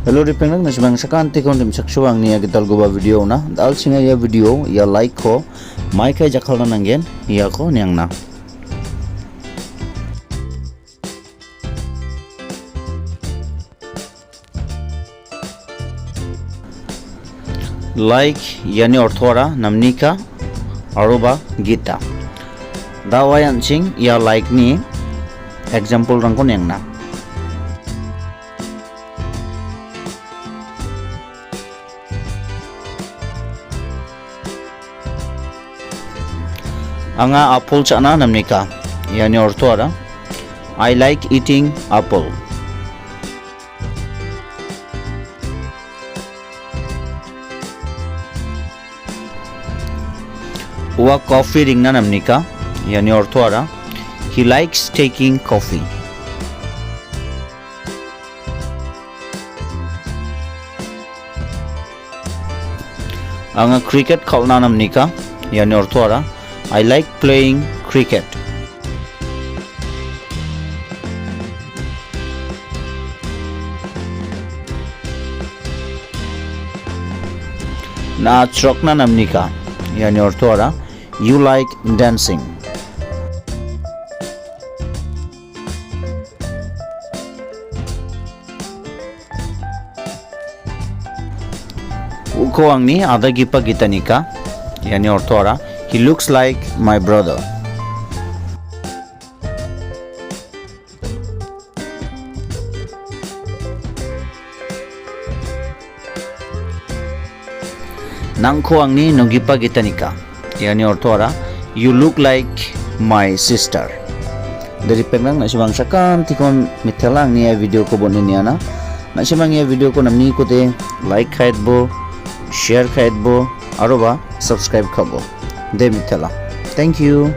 Hello ripeng na sibang sakanti kon dim saksuang niya gital go ba video na dal singa ya video ya like ko maikai jakkala nanggen ya ko niang na like iani ortorang namnika aroba gita dawayan sing ya like ni example rang ko niang na anga apple chana namnika iani ortorang I like eating apple. Wa coffee ringna namnika iani ortorang he likes taking coffee. Anga cricket khalna namnika iani ortorang I like playing cricket. Na chokna namnika iani ortorang you like dancing. Uko angni ada gipa gitanika iani ortorang he looks like my brother. Nangko angni nonggipa gitanika iani ortorang you look like my sister. Dari pengang nasibang sakan tikon mitelang niya video ko bonin niya na nasibang niya video ko namni ko te like kait bo share kait bo aroba subscribe kabo. Thank you.